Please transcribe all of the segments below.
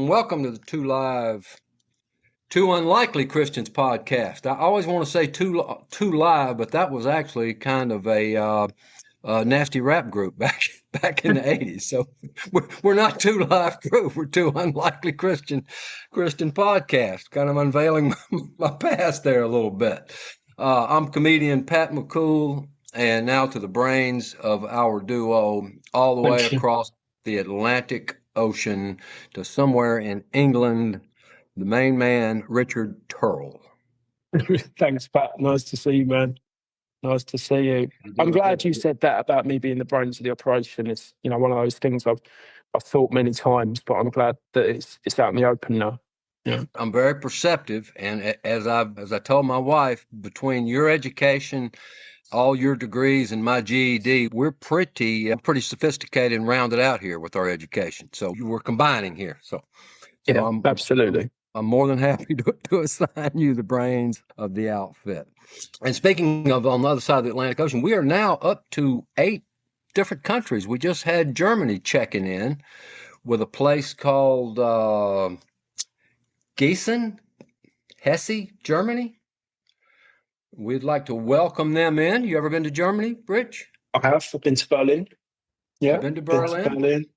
and welcome to the Two Unlikely Christians podcast. I always want to say two live, but that was actually kind of a nasty rap group back in the '80s. So we're not two live group. We're two unlikely Christian podcast. Kind of unveiling my past there a little bit. I'm comedian Pat McCool, and now to the brains of our duo, all the way Thank you. across the Atlantic Ocean to somewhere in England, the main man, Richard Turrell. Thanks, Pat. Nice to see you, man. Nice to see you. I'm glad you said that about me being the brains of the operation. It's one of those things I've thought many times, but I'm glad that it's out in the open now. Yeah. I'm very perceptive, and as I told my wife, between your education, all your degrees, and my GED, we're pretty sophisticated and rounded out here with our education. So we're combining here. So Yeah, absolutely. I'm more than happy to assign you the brains of the outfit. And speaking of on the other side of the Atlantic Ocean, we are now up to 8 different countries. We just had Germany checking in with a place called Gießen, Hesse, Germany. We'd like to welcome them in. You ever been to Germany, Rich? I have. I've been to Berlin. Yeah, Been to Berlin?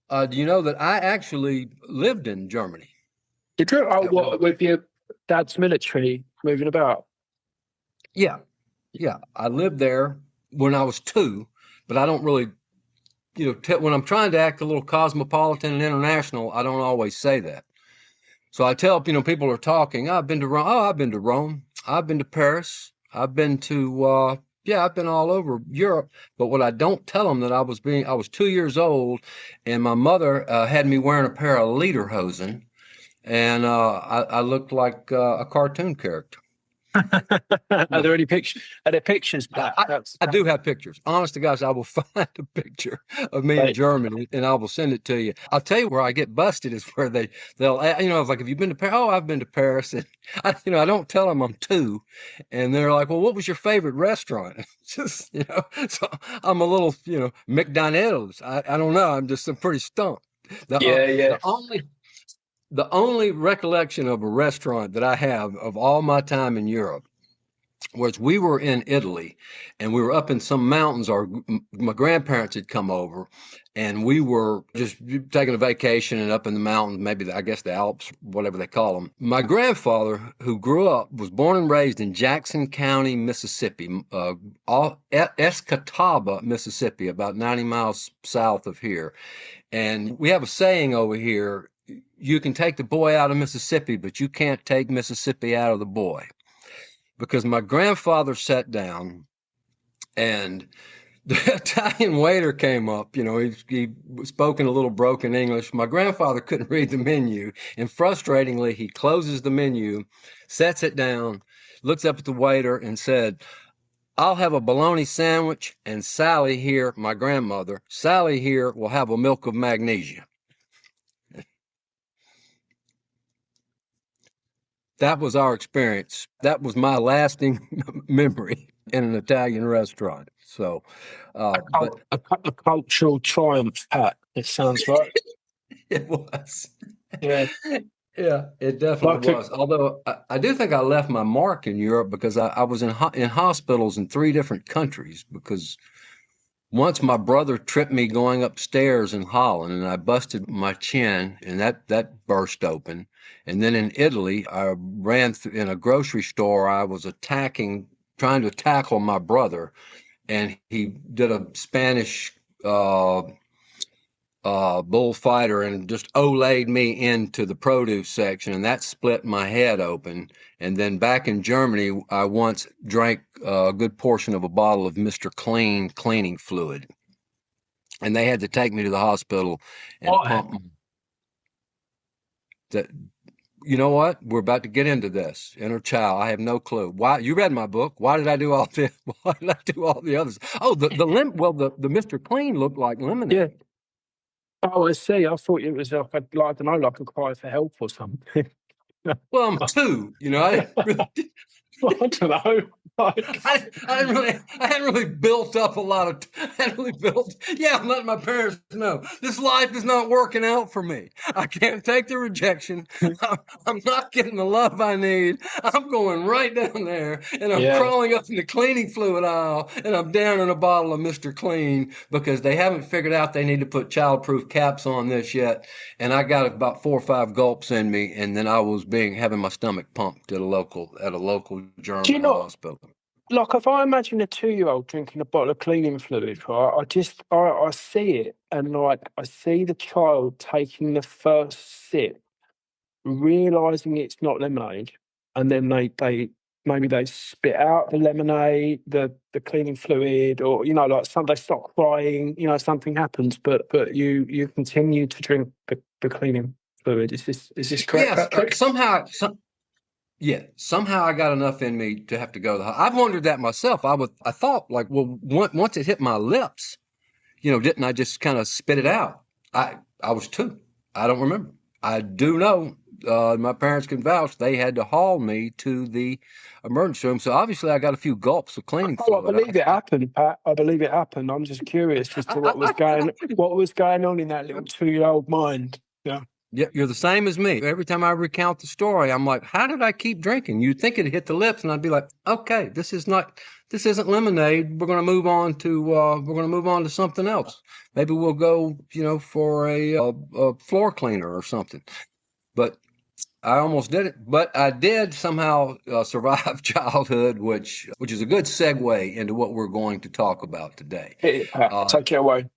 Do you know that I actually lived in Germany? Did you? Oh, what, with your dad's military moving about? Yeah. I lived there when I was 2, but I don't really, when I'm trying to act a little cosmopolitan and international, I don't always say that. So I tell, people are talking, I've been to Rome. Oh, I've been to Rome. I've been to Paris. I've been to, I've been all over Europe. But what I don't tell them that I was 2 years old, and my mother had me wearing a pair of lederhosen, and I looked like a cartoon character. Are there any pictures? Are there pictures, Pat? I do have pictures. Honest to gosh, I will find a picture of me in Germany and I will send it to you. I'll tell you where I get busted is where they'll it's like, have you been to Paris? Oh, I've been to Paris. And I don't tell them I'm 2, and they're like, well, what was your favorite restaurant? Just so I'm a little McDonald's. I don't know. I'm pretty stumped. The only recollection of a restaurant that I have of all my time in Europe was we were in Italy, and we were up in some mountains. My grandparents had come over, and we were just taking a vacation and up in the mountains, maybe I guess the Alps, whatever they call them. My grandfather, who grew up, was born and raised in Jackson County, Mississippi, Escatawba, Mississippi, about 90 miles south of here. And we have a saying over here, you can take the boy out of Mississippi, but you can't take Mississippi out of the boy. Because my grandfather sat down, and the Italian waiter came up. He spoke in a little broken English. My grandfather couldn't read the menu, and frustratingly, he closes the menu, sets it down, looks up at the waiter, and said, I'll have a bologna sandwich, and Sally here, my grandmother, Sally here will have a milk of magnesia. That was our experience. That was my lasting memory in an Italian restaurant. So, a cultural triumph, Pat. It sounds right. It was. Yeah. Yeah, it definitely was. Although I do think I left my mark in Europe because I was in hospitals in 3 different countries, because once my brother tripped me going upstairs in Holland, and I busted my chin, and that burst open. And then in Italy, I ran in a grocery store. I was trying to tackle my brother, and he did a Spanish bullfighter and just olayed me into the produce section, and that split my head open. And then back in Germany, I once drank a good portion of a bottle of Mr. Clean cleaning fluid, and they had to take me to the hospital and pump me. You know what? We're about to get into this. Inner child. I have no clue. Why? You read my book. Why did I do all this? Why did I do all the others? Oh, the Mr. Clean looked like lemonade. Yeah. Oh, I see. I thought it was like I don't know, like a cry for help or something. Well, I'm 2. I really I don't know. Like, I hadn't really built up a lot of, I hadn't really built, yeah, I'm letting my parents know this life is not working out for me. I can't take the rejection. I'm not getting the love I need. I'm going right down there and I'm yeah. crawling up in the cleaning fluid aisle and I'm down in a bottle of Mr. Clean because they haven't figured out they need to put childproof caps on this yet. And I got about 4 or 5 gulps in me, and then I was having my stomach pumped at a local Do you German not hospital. like if I imagine a 2-year-old drinking a bottle of cleaning fluid, right? I see it and like I see the child taking the first sip, realizing it's not lemonade, and then they maybe they spit out the lemonade, the cleaning fluid, or like some they stop crying, something happens, but you continue to drink the cleaning fluid. Is this correct, Yes, Patrick? yeah, somehow I got enough in me to have to go to the hospital. I've wondered that myself. I thought like, well, once it hit my lips, didn't I just kind of spit it out? I was 2. I don't remember. I do know, my parents can vouch, they had to haul me to the emergency room. So obviously I got a few gulps of cleaning Oh, I fluid. believe it happened, Pat. I believe it happened. I'm just curious as to what was going on in that little 2-year-old mind. Yeah. Yeah, you're the same as me. Every time I recount the story, I'm like, how did I keep drinking? You'd think it'd hit the lips, and I'd be like, okay, this isn't lemonade. We're gonna move on to something else. Maybe we'll go, for a floor cleaner or something. But I almost did it. But I did somehow survive childhood, which is a good segue into what we're going to talk about today. Hit it, Pat. Uh, Take it away.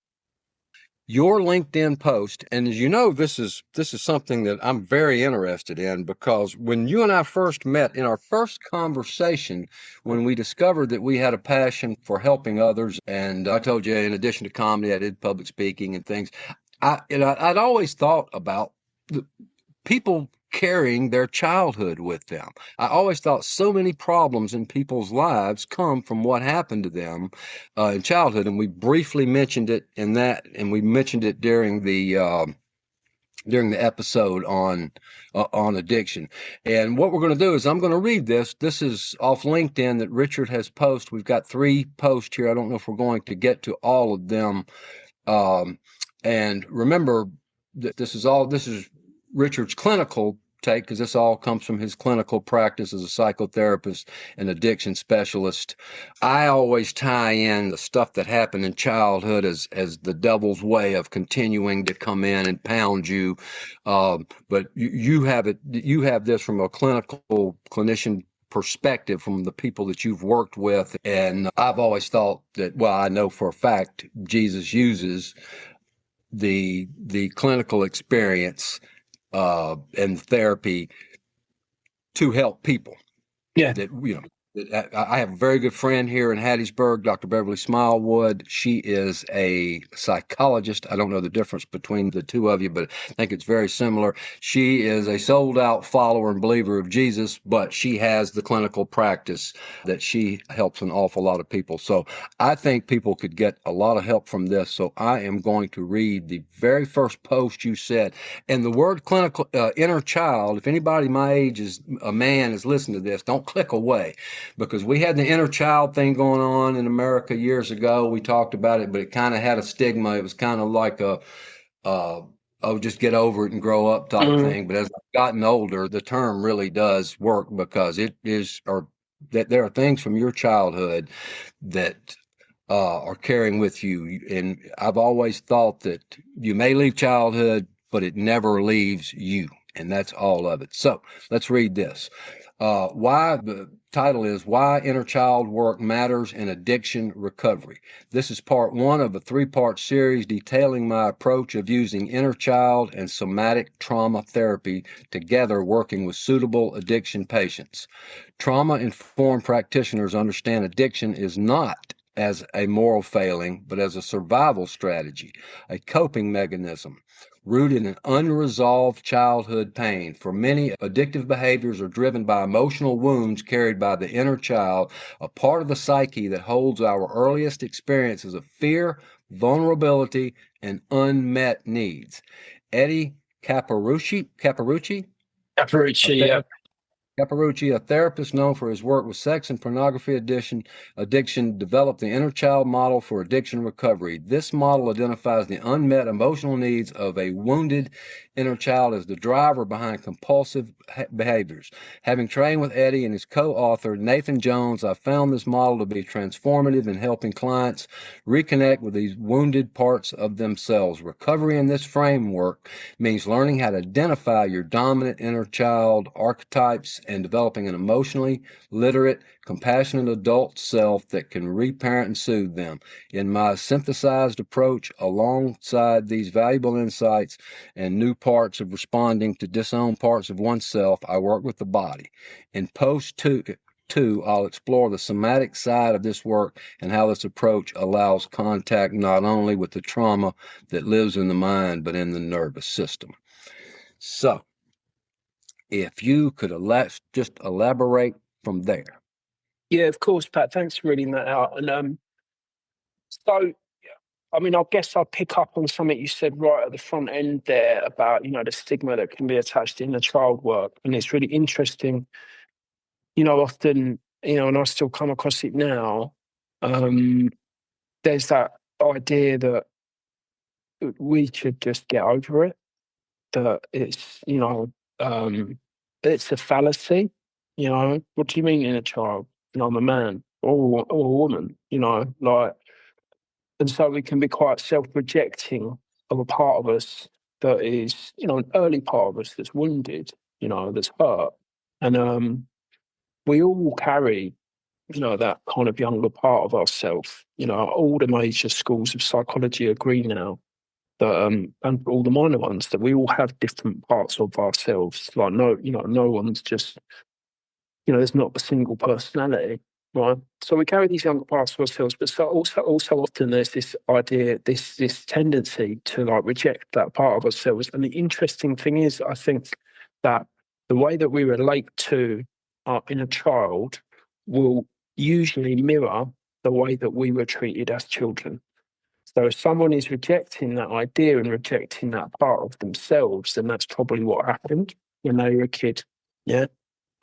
your LinkedIn post, and as you know, this is something that I'm very interested in because when you and I first met in our first conversation, when we discovered that we had a passion for helping others, and I told you in addition to comedy, I did public speaking and things. I'd always thought about the people carrying their childhood with them. I always thought so many problems in people's lives come from what happened to them in childhood, and we briefly mentioned it in that, and we mentioned it during the episode on addiction. And what we're going to do is I'm going to read this. This is off LinkedIn that Richard has posted. We've got 3 posts here. I don't know if we're going to get to all of them. And remember that this is Richard's clinical take because this all comes from his clinical practice as a psychotherapist and addiction specialist. I always tie in the stuff that happened in childhood as the devil's way of continuing to come in and pound you. But you have this from a clinician perspective from the people that you've worked with. And I've always thought that, well, I know for a fact Jesus uses the clinical experience and therapy to help people Yeah. that I have a very good friend here in Hattiesburg, Dr. Beverly Smilewood. She is a psychologist. I don't know the difference between the two of you, but I think it's very similar. She is a sold out follower and believer of Jesus, but she has the clinical practice that she helps an awful lot of people. So I think people could get a lot of help from this. So I am going to read the very first post you said. And the word clinical, inner child, if anybody my age is a man is listening to this, don't click away because we had the inner child thing going on in America years ago. We talked about it, but it kind of had a stigma. It was kind of like uh, oh, just get over it and grow up type Mm. thing. But as I've gotten older, the term really does work because it is, or that there are things from your childhood that are carrying with you. And I've always thought that you may leave childhood, but it never leaves you. And that's all of it. So let's read this. Why the title is Why Inner Child Work Matters in Addiction Recovery. This is part 1 of a 3-part series detailing my approach of using inner child and somatic trauma therapy together working with suitable addiction patients. Trauma-informed practitioners understand addiction is not as a moral failing, but as a survival strategy, a coping mechanism rooted in unresolved childhood pain. For many, addictive behaviors are driven by emotional wounds carried by the inner child, a part of the psyche that holds our earliest experiences of fear, vulnerability, and unmet needs. Eddie Caparucci, I Caparucci, think yeah. Caparucci, a therapist known for his work with sex and pornography addiction, developed the inner child model for addiction recovery. This model identifies the unmet emotional needs of a wounded inner child as the driver behind compulsive behaviors. Having trained with Eddie and his co-author, Nathan Jones, I found this model to be transformative in helping clients reconnect with these wounded parts of themselves. Recovery in this framework means learning how to identify your dominant inner child archetypes and developing an emotionally literate, compassionate adult self that can reparent and soothe them. In my synthesized approach, alongside these valuable insights and new parts of responding to disowned parts of oneself, I work with the body. In post two, I'll explore the somatic side of this work and how this approach allows contact not only with the trauma that lives in the mind, but in the nervous system. So, if you could just elaborate from there. Yeah, of course, Pat. Thanks for reading that out. And so, I mean, I guess I'll pick up on something you said right at the front end there about, the stigma that can be attached in the child work. And it's really interesting, often, and I still come across it now. There's that idea that we should just get over it, that it's a fallacy. What do you mean in a child? I'm a man or a woman, like, and so we can be quite self-rejecting of a part of us that is, an early part of us that's wounded, that's hurt. And we all carry, that kind of younger part of ourselves. All the major schools of psychology agree now that, and all the minor ones, that we all have different parts of ourselves. Like no one's just, there's not a single personality, right? So we carry these younger parts of ourselves, but so also often there's this idea, this tendency to like reject that part of ourselves. And the interesting thing is, I think that the way that we relate to our inner child will usually mirror the way that we were treated as children. So if someone is rejecting that idea and rejecting that part of themselves, then that's probably what happened when they were a kid. Yeah.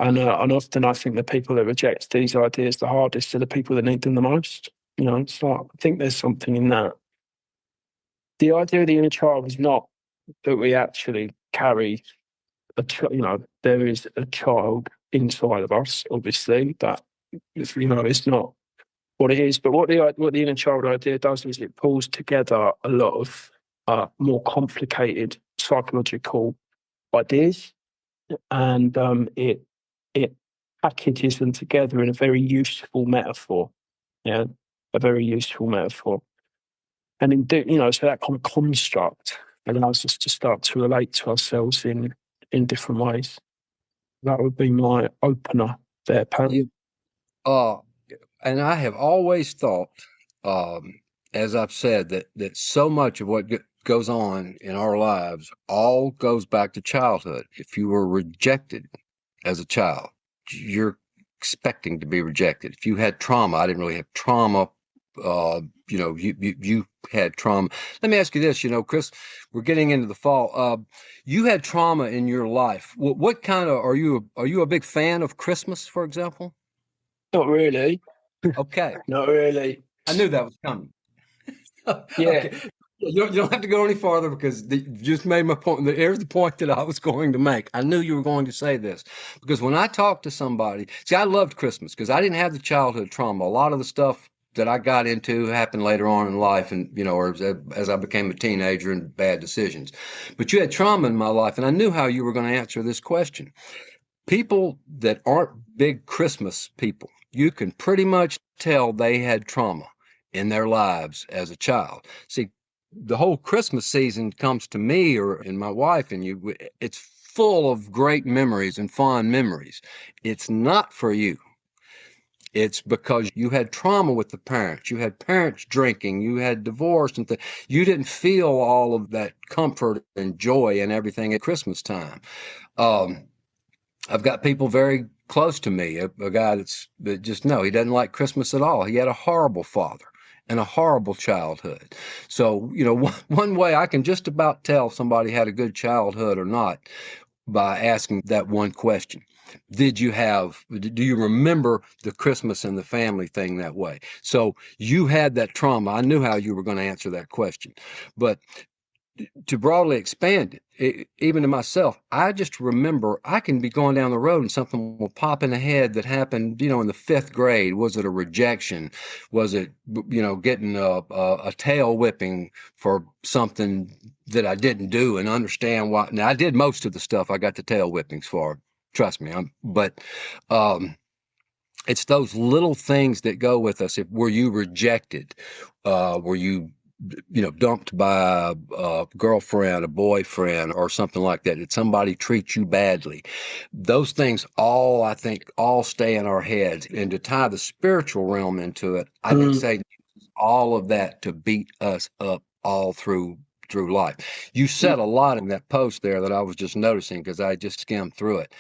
And often I think the people that reject these ideas the hardest are the people that need them the most. So I think there's something in that. The idea of the inner child is not that we actually carry there is a child inside of us, obviously, that, it's not what it is. But what the inner child idea does is it pulls together a lot of more complicated psychological ideas, and it packages them together in a very useful metaphor. Yeah, a very useful metaphor. And so that kind of construct allows us to start to relate to ourselves in different ways. That would be my opener there, Pat. You, uh, and I have always thought, um, as I've said, that so much of what goes on in our lives all goes back to childhood. If you were rejected as a child, you're expecting to be rejected. If you had trauma, I didn't really have trauma. You had trauma. Let me ask you this, Chris, we're getting into the fall. You had trauma in your life. What kind of are you a big fan of Christmas, for example? Not really. Okay. Not really. I knew that was coming. Yeah. Okay. You don't have to go any farther because you just made my point. Here's the point that I was going to make. I knew you were going to say this because when I talked to somebody, see, I loved Christmas because I didn't have the childhood trauma. A lot of the stuff that I got into happened later on in life, and or as I became a teenager and bad decisions. But you had trauma in my life, and I knew how you were going to answer this question. People that aren't big Christmas people, you can pretty much tell they had trauma in their lives as a child. See, the whole Christmas season comes to me and my wife and you, it's full of great memories and fond memories. It's not for you. It's because you had trauma with the parents. You had parents drinking. You had divorce and you didn't feel all of that comfort and joy and everything at Christmas time. Um, I've got people very close to me, a guy that just no, he doesn't like Christmas at all. He had a horrible father and a horrible childhood. So, one way I can just about tell if somebody had a good childhood or not by asking that one question. do you remember the Christmas and the family thing that way? So you had that trauma. I knew how you were going to answer that question, but to broadly expand it, even to myself, I just remember I can be going down the road and something will pop in the head that happened, in the fifth grade. Was it a rejection? Was it, getting a tail whipping for something that I didn't do and understand why? Now, I did most of the stuff I got the tail whippings for. Trust me. Um, it's those little things that go with us. Were you rejected? Were you dumped by a girlfriend, a boyfriend, or something like that? Did somebody treat you badly? Those things I think, all stay in our heads. And to tie the spiritual realm into it, I think Satan uses all of that to beat us up all through life. You said a lot in that post there that I was just noticing because I just skimmed through it.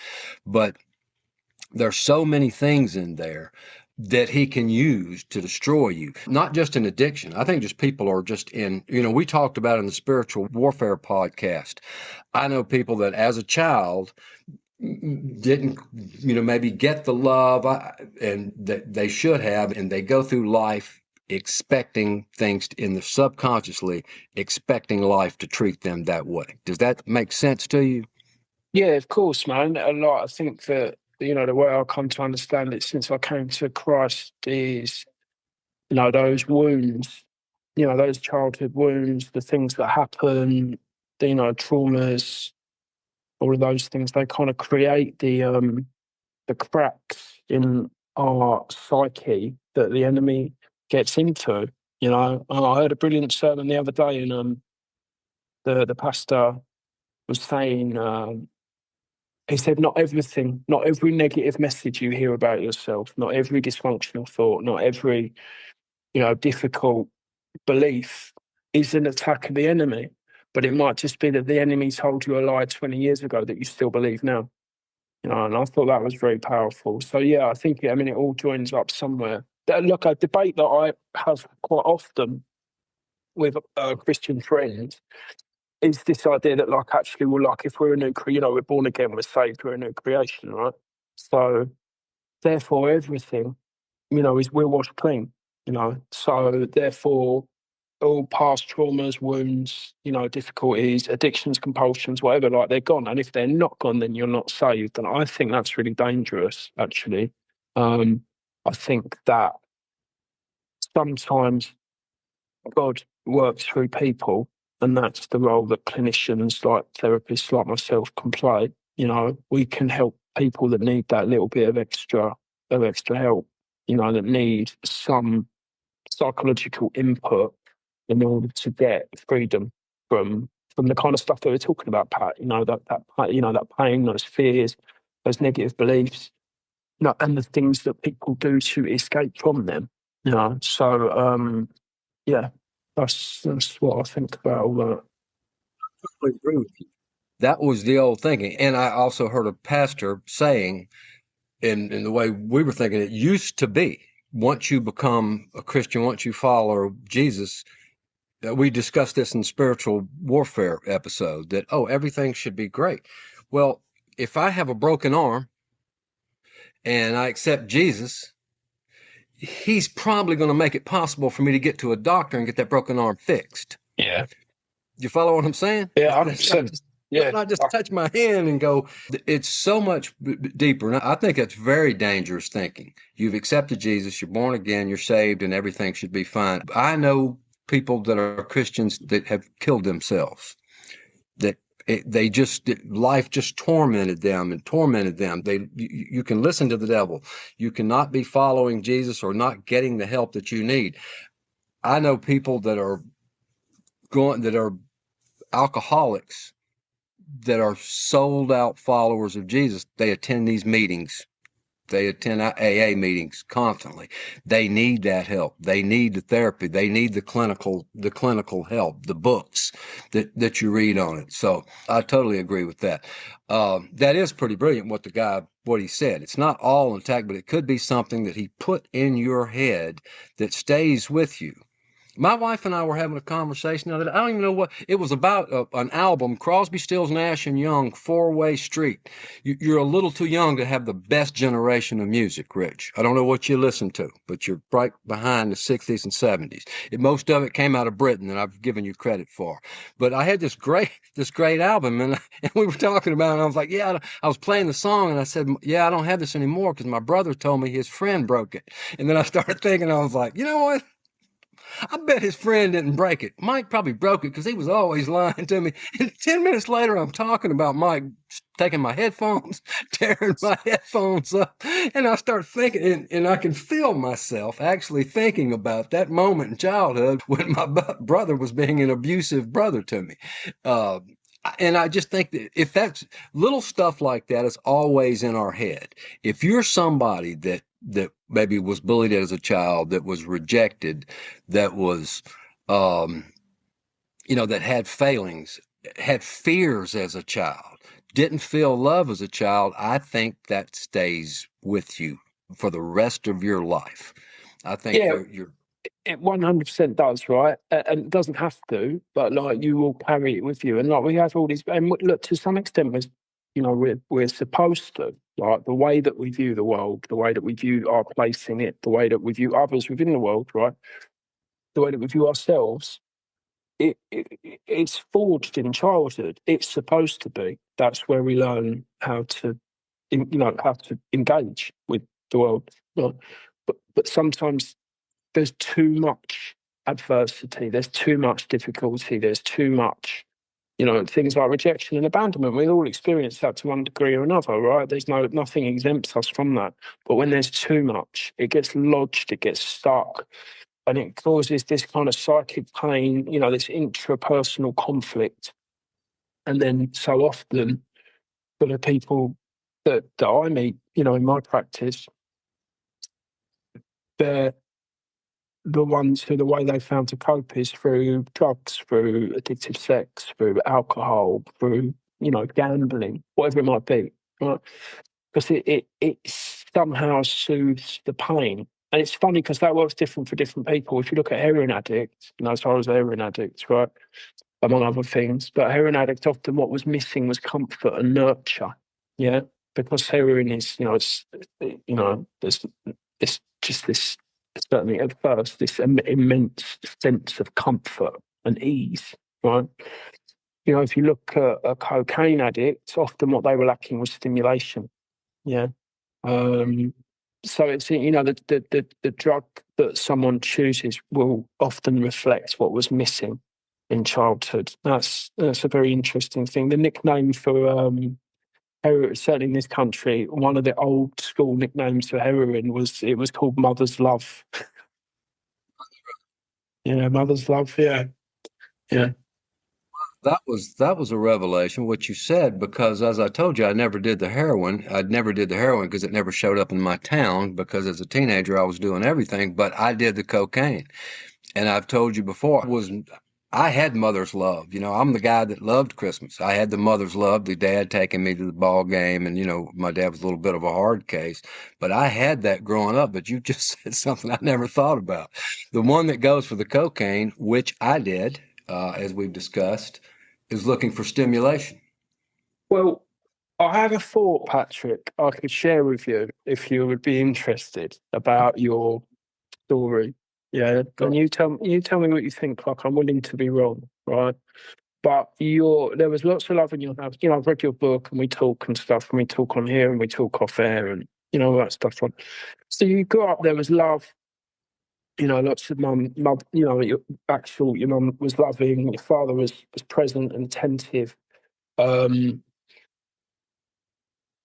But there's so many things in there that he can use to destroy you. Not just an addiction. I think just people are just we talked about in the spiritual warfare podcast. I know people that as a child didn't, maybe get the love and that they should have, and they go through life expecting things in the subconsciously, expecting life to treat them that way. Does that make sense to you? Yeah, of course, man. A lot. I think that, the way I come to understand it since I came to Christ is, those wounds, those childhood wounds, the things that happen, traumas, all of those things, they kind of create the cracks in our psyche that the enemy gets into. I heard a brilliant sermon the other day, and the pastor was saying, he said, not everything, not every negative message you hear about yourself, not every dysfunctional thought, not every, difficult belief is an attack of the enemy. But it might just be that the enemy told you a lie 20 years ago that you still believe now. And I thought that was very powerful. So, yeah, I think, it all joins up somewhere. Look, a debate that I have quite often with Christian friends is this idea that, like, actually, well, like, if we're a new, we're born again, we're saved, we're a new creation, right? So, therefore, everything, is we're washed clean, So, therefore, all past traumas, wounds, difficulties, addictions, compulsions, whatever, like, they're gone. And if they're not gone, then you're not saved. And I think that's really dangerous, actually. I think that sometimes God works through people, and that's the role that clinicians, like therapists like myself, can play. We can help people that need that little bit of extra help, that need some psychological input in order to get freedom from the kind of stuff that we're talking about, Pat. That pain, those fears, those negative beliefs, and the things that people do to escape from them. So yeah, that's what I think about all that. Totally agree with you. That was the old thinking. And I also heard a pastor saying, in the way we were thinking, it used to be, once you become a Christian, once you follow Jesus, we discussed this in spiritual warfare episode, that, everything should be great. Well, if I have a broken arm and I accept Jesus, he's probably going to make it possible for me to get to a doctor and get that broken arm fixed. Yeah, You follow what I'm saying? yeah, It's not 100%. just, Yeah, not just touch my hand and go. It's so much deeper. And I think that's very dangerous thinking. You've accepted Jesus, you're born again, you're saved, and everything should be fine. I know people that are Christians that have killed themselves. That they just, life just tormented them and tormented them. You can listen to the devil. You cannot be following Jesus or not getting the help that you need. I know people that are alcoholics that are sold out followers of Jesus. They attend these meetings. They attend AA meetings constantly. They need that help. They need the therapy. They need the clinical help, the books that you read on it. So I totally agree with that. That is pretty brilliant what he said. It's not all intact, but it could be something that he put in your head that stays with you. My wife and I were having a conversation the other day. I don't even know what it was about. An album, Crosby, Stills, Nash and Young, Four-Way Street. You're a little too young to have the best generation of music, Rich. I don't know what you listen to, but you're right behind the '60s and '70s. Most of it came out of Britain, and I've given you credit for. But I had this great album, and, and we were talking about it. And I was like, yeah, I was playing the song, and I said, yeah, I don't have this anymore because my brother told me his friend broke it. And then I started thinking, I was like, you know what? I bet his friend didn't break it. Mike probably broke it because he was always lying to me. And 10 minutes later, I'm talking about Mike taking my headphones, tearing my headphones up. And I start thinking, and I can feel myself actually thinking about that moment in childhood when my brother was being an abusive brother to me. Uh, and I just think that if that's little stuff like that is always in our head. If you're somebody that maybe was bullied as a child, that was rejected, that was, um, that had failings, had fears as a child, didn't feel love as a child, I think that stays with you for the rest of your life. I think Yeah, you're it 100% does, right? And it doesn't have to, but like you will carry it with you. And like we have all these, and look, to some extent, we're supposed to, like the way that we view the world, the way that we view our place in it, the way that we view others within the world, right? The way that we view ourselves, it's forged in childhood. It's supposed to be. That's where we learn how to, how to engage with the world. Right? But sometimes there's too much adversity, there's too much difficulty, there's too much, things like rejection and abandonment. We all experience that to one degree or another, right? There's nothing exempts us from that. But when there's too much, it gets lodged, it gets stuck, and it causes this kind of psychic pain, this intrapersonal conflict. And then so often for the people that I meet, in my practice, they're the ones who the way they found to cope is through drugs, through addictive sex, through alcohol, through, gambling, whatever it might be, right? Because it somehow soothes the pain. And it's funny because that works different for different people. If you look at heroin addicts, as far as heroin addicts, right, among other things, but heroin addicts, often what was missing was comfort and nurture. Yeah. Because heroin is, there's it's just this, certainly at first, this immense sense of comfort and ease, right? If you look at a cocaine addict, often what they were lacking was stimulation. Yeah. Um, so it's, the drug that someone chooses will often reflect what was missing in childhood. That's a very interesting thing. The nickname for certainly in this country, one of the old school nicknames for heroin was called Mother's Love. Yeah, Mother's Love. Yeah, yeah. that was a revelation what you said, because as I told you, I never did the heroin. I never did the heroin because it never showed up in my town, because as a teenager I was doing everything, but I did the cocaine. And I've told you before, I had mother's love. I'm the guy that loved Christmas. I had the mother's love, the dad taking me to the ball game, and my dad was a little bit of a hard case, but I had that growing up. But you just said something I never thought about. The one that goes for the cocaine, which I did, as we've discussed, is looking for stimulation. Well, I have a thought, Patrick, I could share with you if you would be interested about your story. Yeah, Go. and you tell me what you think. Like I'm willing to be wrong, right? But there was lots of love in your house. I've read your book and we talk and stuff, and we talk on here and we talk off air and all that stuff. Right? So you grew up, there was love. Lots of mum. Your mum was loving. Your father was present and attentive. Um,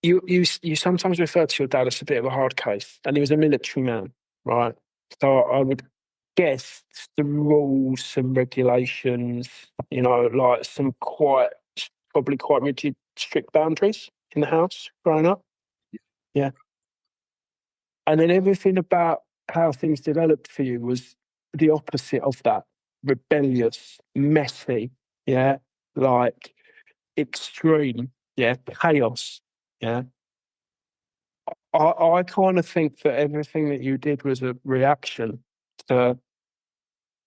you sometimes refer to your dad as a bit of a hard case, and he was a military man, right? So I would guess some rules, some regulations, like some probably quite rigid, strict boundaries in the house growing up. Yeah, and then everything about how things developed for you was the opposite of that: rebellious, messy, yeah, like extreme, yeah, chaos, yeah. I kind of think that everything that you did was a reaction to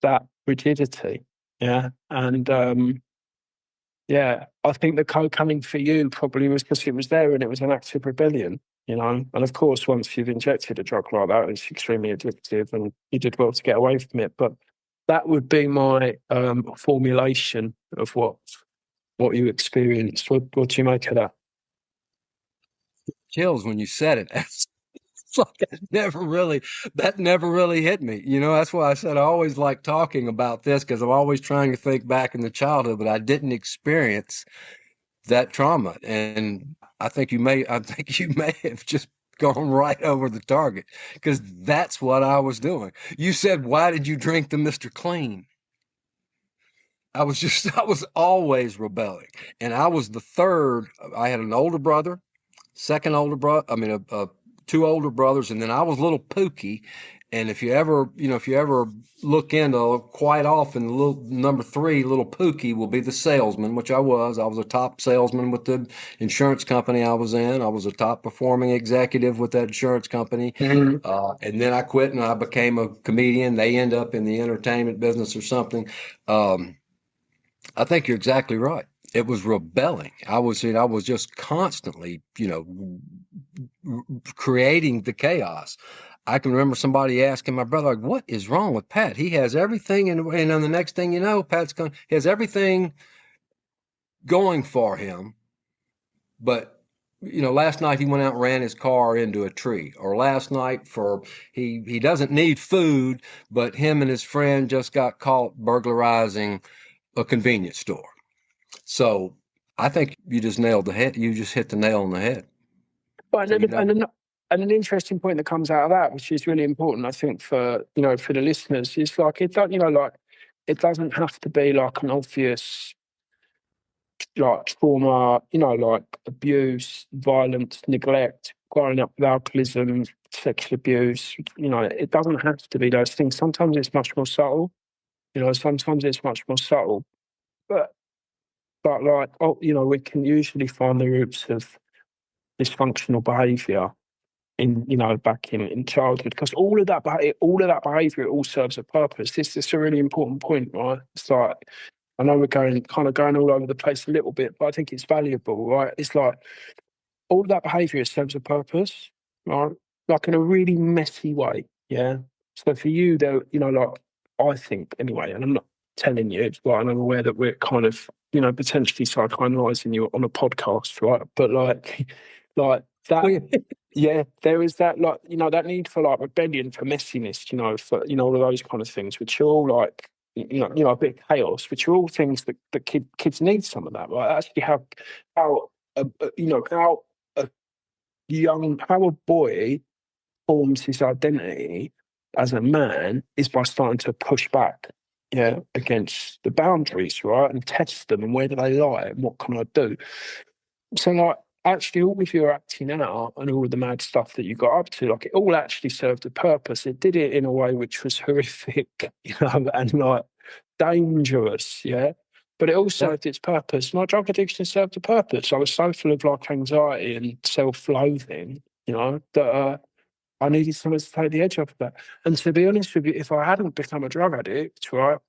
that rigidity. Yeah. And yeah, I think the cocaine for you probably was because it was there and it was an act of rebellion, you know. And of course, once you've injected a drug like that, it's extremely addictive, and you did well to get away from it. But that would be my formulation of what you experienced. What do you make of that? Chills when you said it. It's like that never really hit me. You know, that's why I said I always like talking about this because I'm always trying to think back in the childhood, but I didn't experience that trauma. And I think you may have just gone right over the target because that's what I was doing. You said, why did you drink the Mr. Clean? I was always rebelling. And I was the third. I had an older brother, second older brother, two older brothers, and then I was little Pookie. And if you ever look into quite often, the little number three, little Pookie, will be the salesman, which I was. I was a top salesman with the insurance company I was in. I was a top performing executive with that insurance company. Mhm. And then I quit and I became a comedian. They end up in the entertainment business or something. Um, I think you're exactly right. It was rebelling. I was just constantly, creating the chaos. I can remember somebody asking my brother, like, "What is wrong with Pat? He has everything, and then the next thing you know, he has everything going for him, but." Last night he went out and ran his car into a tree. Or last night he doesn't need food, but him and his friend just got caught burglarizing a convenience store. So I think you just nailed the head. You just hit the nail on the head. But So you never. and an interesting point that comes out of that, which is really important, I think, for for the listeners, is like it don't like it doesn't have to be like an obvious like trauma, like abuse, violence, neglect, growing up with alcoholism, sexual abuse. It doesn't have to be those things. Sometimes it's much more subtle. Sometimes it's much more subtle. But like, we can usually find the roots of dysfunctional behaviour in back in childhood, because all of that behaviour, it all serves a purpose. This is a really important point, right? It's like, I know we're going all over the place a little bit, but I think it's valuable, right? It's like all of that behaviour serves a purpose, right? Like in a really messy way, yeah. So for you, though, like, I think anyway, and I'm not telling you, right? And I'm aware that we're kind of potentially psychoanalyzing you on a podcast, right? But like, like that. Yeah, there is that, like, that need for like rebellion, for messiness, for all of those kind of things, which are all like, a bit of chaos, which are all things that kids need some of that, right? Actually, how how a how a boy forms his identity as a man is by starting to push back, yeah, against the boundaries, right, and test them, and where do they lie, and what can I do? So, like, actually, all of your acting out and all of the mad stuff that you got up to, like, it all actually served a purpose. It did it in a way which was horrific, and like dangerous, yeah. But it all Yeah. served its purpose. My drug addiction served a purpose. I was so full of like anxiety and self-loathing, that I needed someone to take the edge off of that. And to be honest with you, if I hadn't become a drug addict, right,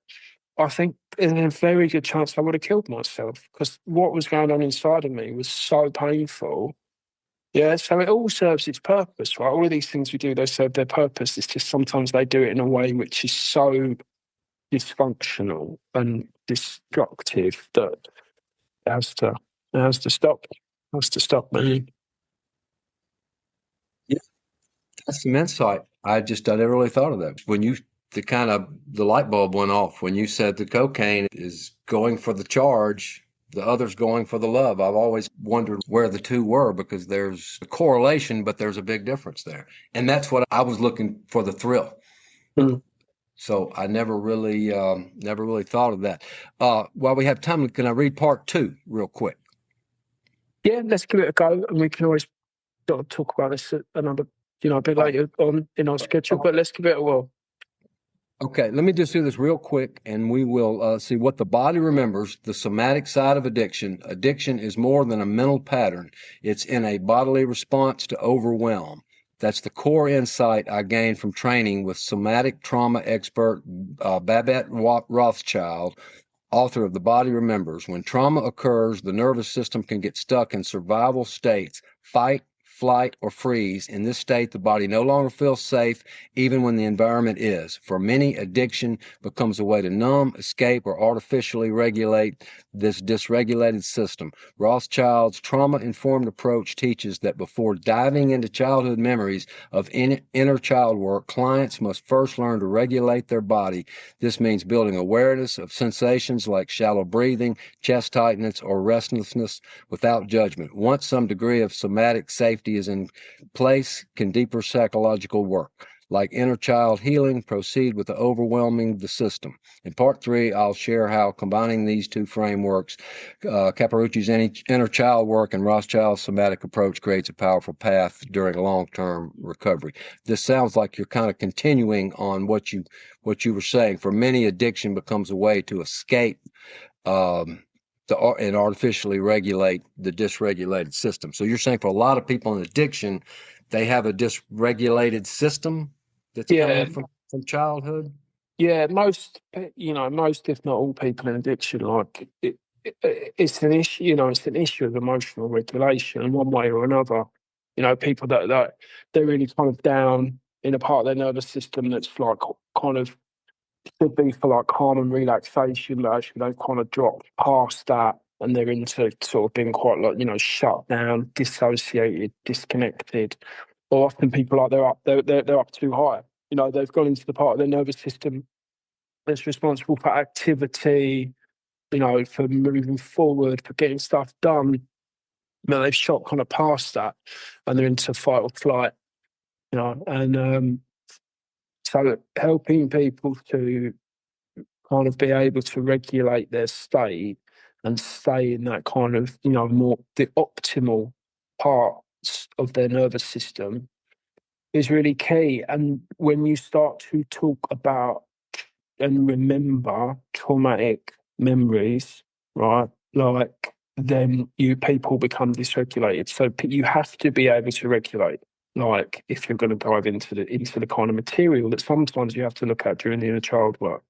I think there's a very good chance I would have killed myself, because what was going on inside of me was so painful. Yeah, so it all serves its purpose, right? All of these things we do, they serve their purpose. It's just sometimes they do it in a way which is so dysfunctional and destructive that it has to stop. It has to stop, man. Yeah, that's some insight. I never really thought of that. The light bulb went off when you said the cocaine is going for the charge, the other's going for the love. I've always wondered where the two were because there's a correlation, but there's a big difference there. And that's what I was looking for, the thrill. Mm. So I never really thought of that. While we have time, can I read part two real quick? Yeah, let's give it a go, and we can always sort of talk about this at another, a bit All right. later on in our schedule. But let's give it a whirl. Okay, let me just do this real quick and we will see what the body remembers. The somatic side of addiction. Addiction is more than a mental pattern, it's in a bodily response to overwhelm. That's the core insight I gained from training with somatic trauma expert Babette Rothschild, author of The Body Remembers. When trauma occurs, the nervous system can get stuck in survival states, fight, flight, or freeze. In this state, the body no longer feels safe, even when the environment is. For many, addiction becomes a way to numb, escape, or artificially regulate this dysregulated system. Rothschild's trauma-informed approach teaches that before diving into childhood memories of inner child work, clients must first learn to regulate their body. This means building awareness of sensations like shallow breathing, chest tightness, or restlessness without judgment. Once some degree of somatic safety is in place, can deeper psychological work, like inner child healing, proceed with the overwhelming the system. In part 3, I'll share how combining these two frameworks, Caparucci's inner child work and Rothschild's somatic approach, creates a powerful path during long-term recovery. This sounds like you're kind of continuing on what you were saying. For many, addiction becomes a way to escape and artificially regulate the dysregulated system. So you're saying for a lot of people in addiction, they have a dysregulated system that's Yeah, coming from childhood? yeah. Most, most if not all people in addiction, like it's an issue. It's an issue of emotional regulation in one way or another. People that they're really kind of down in a part of their nervous system that's like kind of should be for like calm and relaxation, but actually they've kind of dropped past that and they're into sort of being quite like, shut down, dissociated, disconnected. Or often people like they're up too high. They've gone into the part of their nervous system that's responsible for activity, for moving forward, for getting stuff done. They've shot kind of past that and they're into fight or flight, and so helping people to kind of be able to regulate their state and stay in that kind of, more the optimal parts of their nervous system is really key. And when you start to talk about and remember traumatic memories, right? Like then people become dysregulated. So you have to be able to regulate. Like if you're going to dive into the kind of material that sometimes you have to look at during the inner child work.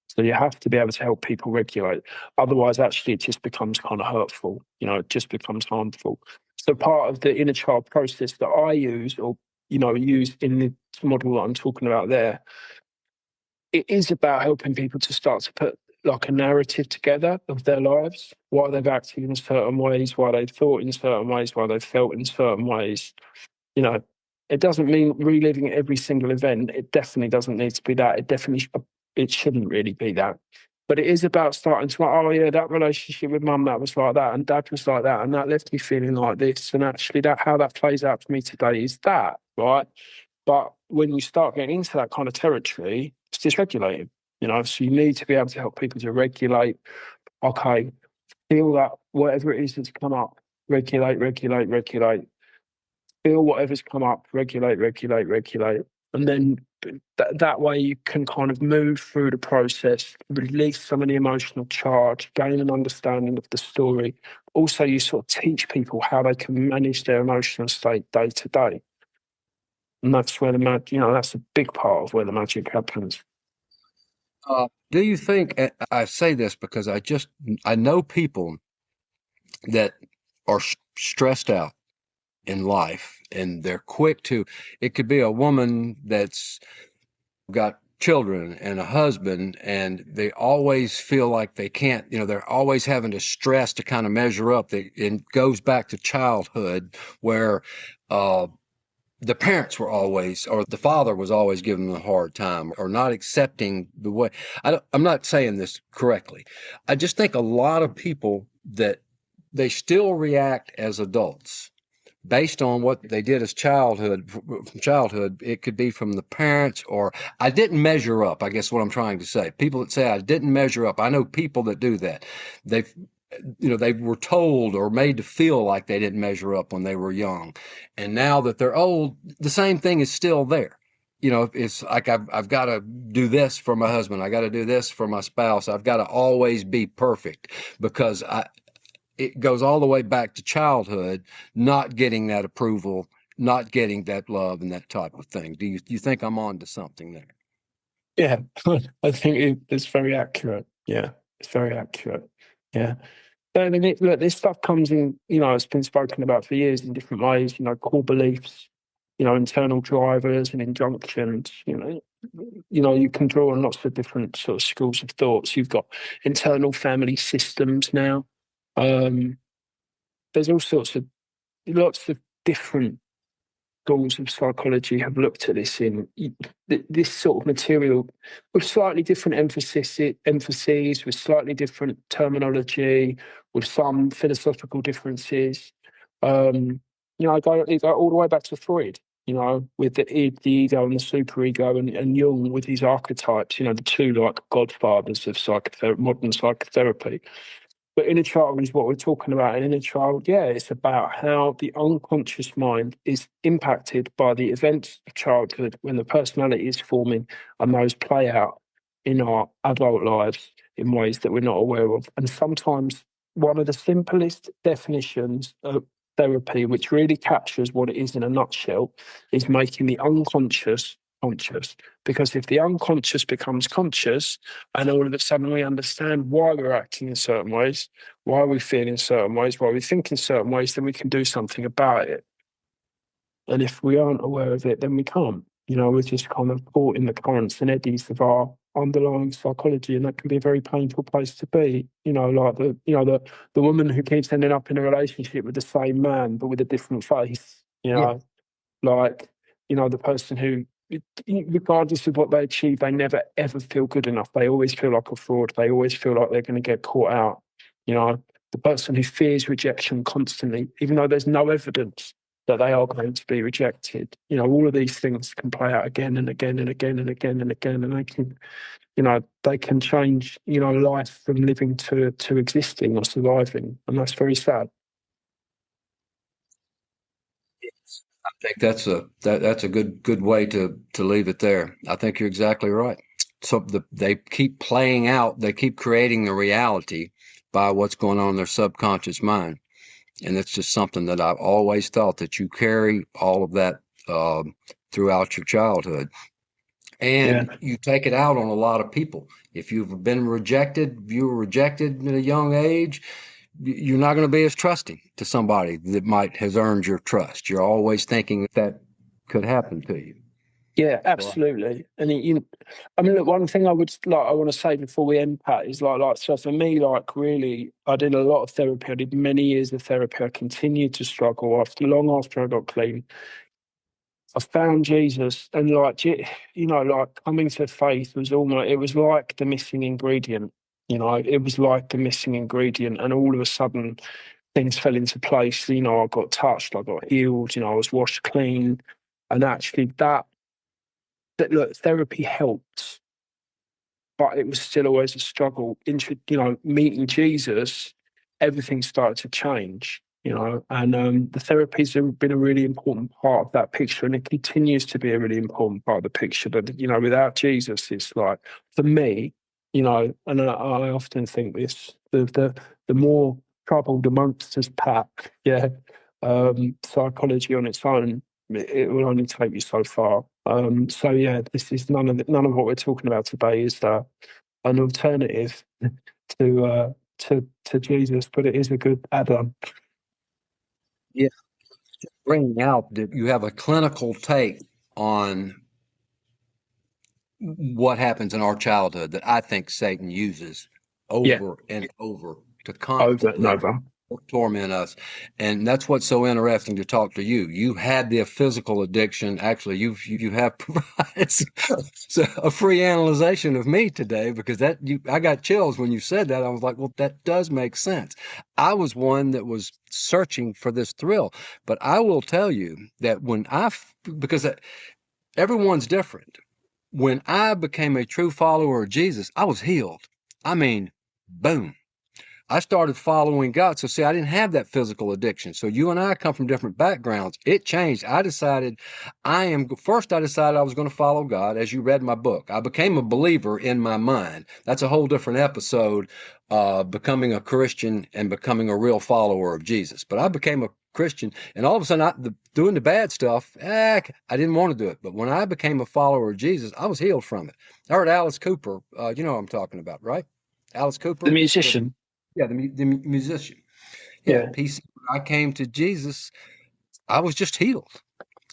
So you have to be able to help people regulate. Otherwise, actually, it just becomes kind of hurtful. It just becomes harmful. So part of the inner child process that I use or, use in the model that I'm talking about there, it is about helping people to start to put like a narrative together of their lives, why they've acted in certain ways, why they've thought in certain ways, why they've felt in certain ways. You know, it doesn't mean reliving every single event. It definitely doesn't need to be that. It shouldn't really be that. But it is about starting to, oh yeah, that relationship with mum, that was like that, and dad was like that, and that left me feeling like this. And actually that how that plays out for me today is that, right? But when you start getting into that kind of territory, it's dysregulated, so you need to be able to help people to regulate, okay, feel that whatever it is that's come up, regulate, regulate, regulate, feel whatever's come up, regulate, regulate, regulate. And then that way you can kind of move through the process, release some of the emotional charge, gain an understanding of the story. Also, you sort of teach people how they can manage their emotional state day to day. And that's where that's a big part of where the magic happens. Do you think, I say this because I know people that are stressed out in life and they're quick to, it could be a woman that's got children and a husband and they always feel like they can't, they're always having to stress to kind of measure up. It goes back to childhood where, the parents were always, or the father was always giving them a hard time or not accepting the way. I'm not saying this correctly. I just think a lot of people that they still react as adults based on what they did as from childhood. It could be from the parents, or I didn't measure up, I guess what I'm trying to say. People that say I didn't measure up, I know people that do that. They've they were told or made to feel like they didn't measure up when they were young, and now that they're old, the same thing is still there. It's like I've got to do this for my husband, I got to do this for my spouse, I've got to always be perfect, because it goes all the way back to childhood, not getting that approval not getting that love and that type of thing. Do you think I'm on to something there? Yeah, I think it's very accurate. Yeah, it's very accurate. Yeah. I mean, look, this stuff comes in, it's been spoken about for years in different ways, core beliefs, internal drivers and injunctions, you can draw on lots of different sort of schools of thoughts. You've got internal family systems now. Um, there's all sorts of lots of different schools of psychology have looked at this in this sort of material with slightly different emphases, with slightly different terminology, with some philosophical differences. I go all the way back to Freud, with the ego and the superego, and Jung with his archetypes, the two like godfathers of modern psychotherapy. But inner child is what we're talking about. And inner child, yeah, it's about how the unconscious mind is impacted by the events of childhood when the personality is forming, and those play out in our adult lives in ways that we're not aware of. And sometimes one of the simplest definitions of therapy, which really captures what it is in a nutshell, is making the unconscious conscious. Because if the unconscious becomes conscious, and all of a sudden we understand why we're acting in certain ways, why we feel in certain ways, why we think in certain ways, then we can do something about it. And if we aren't aware of it, then we can't. We're just kind of caught in the currents and eddies of our underlying psychology, and that can be a very painful place to be. Like the woman who keeps ending up in a relationship with the same man but with a different face. Yeah. Like the person who, regardless of what they achieve, they never ever feel good enough. They always feel like a fraud. They always feel like they're going to get caught out. The person who fears rejection constantly, even though there's no evidence that they are going to be rejected. All of these things can play out again and again and again and again and again, and they can change, life from living to existing or surviving, and that's very sad. I think that's a good way to leave it there. I think you're exactly right. So they keep playing out, they keep creating the reality by what's going on in their subconscious mind, and it's just something that I've always thought that you carry all of that throughout your childhood, Yeah. and you take it out on a lot of people. If you've been rejected, if you were rejected at a young age, you're not going to be as trusting to somebody that might has earned your trust. You're always thinking that could happen to you. Yeah, So absolutely. And I mean, look, one thing I want to say before we end, Pat, is so for me, really, I did a lot of therapy. I did many years of therapy. I continued to struggle long after I got clean. I found Jesus, and coming to faith was almost, it was like the missing ingredient. It was like the missing ingredient, and all of a sudden things fell into place. I got touched, I got healed. I was washed clean, and actually that look, therapy helped, but it was still always a struggle. Meeting Jesus, everything started to change. And the therapies have been a really important part of that picture, and it continues to be a really important part of the picture. But without Jesus, it's like for me, and I often think this: the more troubled amongst us, Pat, yeah, psychology on its own, it will only take you so far. So yeah, this is none of what we're talking about today is an alternative to Jesus, but it is a good add-on. yeah, bringing out that you have a clinical take on what happens in our childhood that I think Satan uses Yeah, over and over to over and constantly over. torment us. And that's what's so interesting to talk to you. You had the physical addiction. Actually, you have provided a free analyzation of me today, because I got chills when you said that. I was like, well, that does make sense. I was one that was searching for this thrill, but I will tell you that because everyone's different. When I became a true follower of Jesus, I was healed. I mean, boom. I started following God. So see, I didn't have that physical addiction. So you and I come from different backgrounds. It changed. I decided I decided I was going to follow God. As you read my book, I became a believer in my mind. That's a whole different episode, becoming a Christian and becoming a real follower of Jesus. But I became a Christian, and all of a sudden, doing the bad stuff, I didn't want to do it. But when I became a follower of Jesus, I was healed from it. I heard Alice Cooper, you know what I'm talking about, right? Alice The Cooper, musician. the musician. Yeah, Yeah. he said, when I came to Jesus, I was just healed.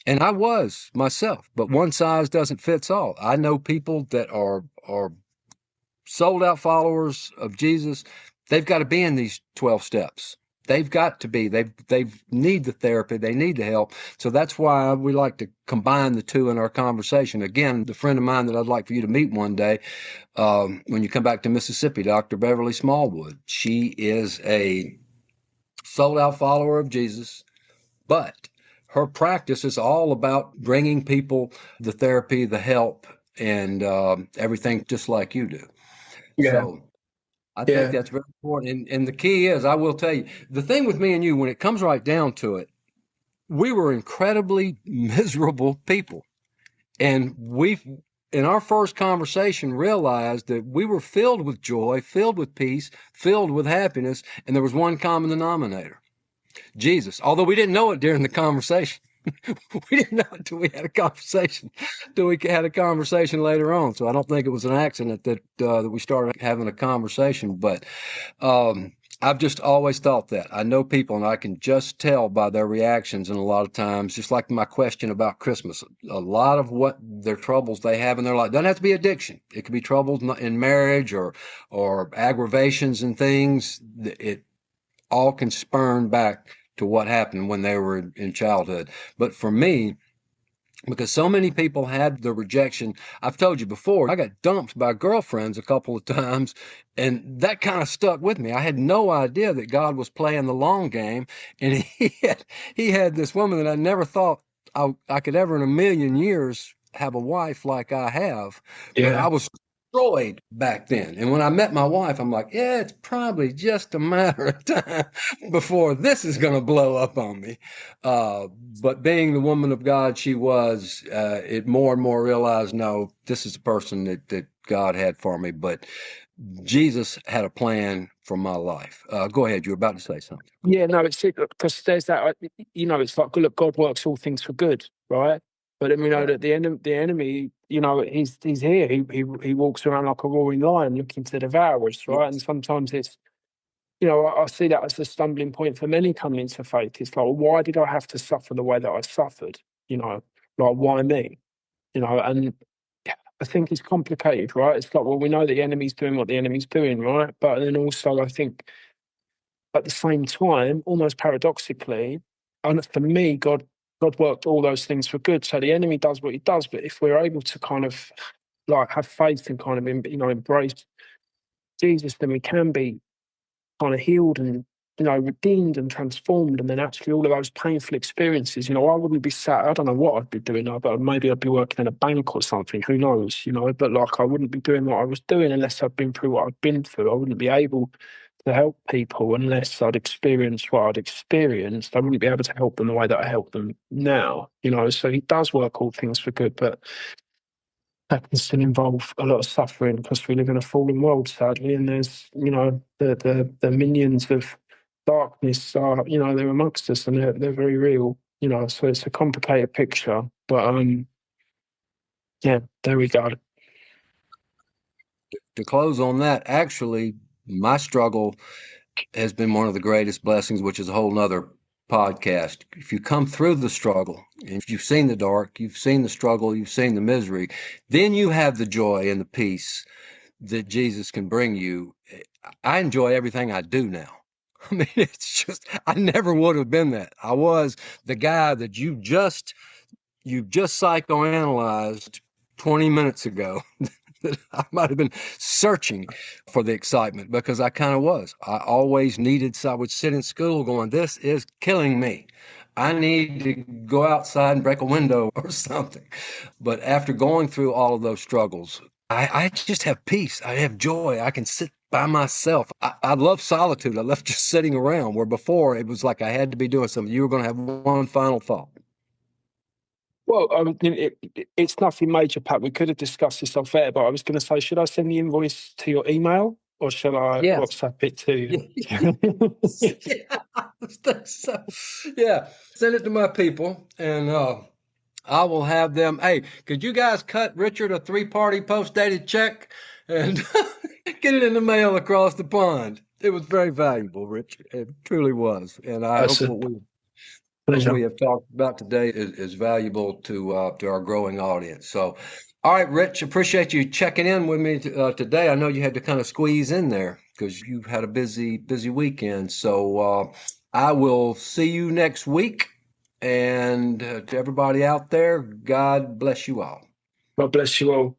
And I was myself, but one size doesn't fit all. I know people that are sold out followers of Jesus. They've got to be in these 12 steps. They've got to be. They need the therapy. They need the help. So that's why we like to combine the two in our conversation. Again, the friend of mine that I'd like for you to meet one day, when you come back to Mississippi, Dr. Beverly Smallwood. She is a sold out follower of Jesus, but her practice is all about bringing people the therapy, the help, and everything just like you do. Yeah. So I think Yeah. that's very important. And the key is, I will tell you, the thing with me and you, when it comes right down to it, we were incredibly miserable people. And in our first conversation, realized that we were filled with joy, filled with peace, filled with happiness, and there was one common denominator: Jesus. Although we didn't know it during the conversation. We didn't know it until we had a conversation, till we had a conversation later on. So I don't think it was an accident that we started having a conversation. But um, I've just always thought that. I know people, and I can just tell by their reactions. And a lot of times, just like my question about Christmas, a lot of what their troubles they have in their life doesn't have to be addiction. It could be troubles in marriage or aggravations and things. It all can spurn back to what happened when they were in childhood. But for me, because so many people had the rejection. I've told you before, I got dumped by girlfriends a couple of times, and that kind of stuck with me. I had no idea that God was playing the long game, and he had this woman that I never thought I could ever in a million years have a wife like I have. But I Yeah. was destroyed back then. And when I met my wife, I'm like, yeah, it's probably just a matter of time before this is going to blow up on me. But being the woman of God she was, it more and more realized, no, this is the person that God had for me. But Jesus had a plan for my life. Go ahead. You're about to say something. Yeah, no, it's because there's that, it's like, look, God works all things for good, right? But then we know Right. that the enemy, he's here. He walks around like a roaring lion looking to devour us, right? And Yes. sometimes it's, I see that as the stumbling point for many coming into faith. It's like, well, why did I have to suffer the way that I suffered? Like, why me? And I think it's complicated, right? It's like, well, we know the enemy's doing what the enemy's doing, right? But then also, I think at the same time, almost paradoxically, and for me, God worked all those things for good. So the enemy does what he does, but if we're able to kind of like have faith and kind of embrace Jesus, then we can be kind of healed and redeemed and transformed. And then actually all of those painful experiences, I wouldn't be sat. I don't know what I'd be doing, but maybe I'd be working in a bank or something. Who knows? But like I wouldn't be doing what I was doing unless I'd been through what I'd been through. I wouldn't be able to help people unless I'd experienced what I'd experienced. I wouldn't be able to help them the way that I help them now. So he does work all things for good, but that can still involve a lot of suffering because we live in a fallen world, sadly, and there's, the minions of darkness are, they're amongst us and they're very real, so it's a complicated picture. But yeah, there we go. To close on that, actually, my struggle has been one of the greatest blessings, which is a whole nother podcast. If you come through the struggle, if you've seen the dark, you've seen the struggle, you've seen the misery, then you have the joy and the peace that Jesus can bring you. I enjoy everything I do now. I mean, it's just, I never would have been that. I was the guy that you just psychoanalyzed 20 minutes ago. That I might have been searching for the excitement because I kind of was. I always needed, so I would sit in school going, this is killing me. I need to go outside and break a window or something. But after going through all of those struggles, I just have peace. I have joy. I can sit by myself. I love solitude. I love just sitting around, where before it was like I had to be doing something. You were going to have one final thought. Well, it's nothing major, Pat. We could have discussed this off air, but I was going to say, should I send the invoice to your email or shall I Yes. WhatsApp it to Yeah. you? Yeah. So, yeah. Send it to my people, and I will have them. Hey, could you guys cut Richard a 3-party post-dated check and get it in the mail across the pond? It was very valuable, Richard. It truly was. And I That's hope a what we pleasure. have talked about today is valuable to our growing audience. So, all right, Rich, appreciate you checking in with me today. I know you had to kind of squeeze in there because you've had a busy weekend. So I will see you next week. And to everybody out there, God bless you all. God bless you all.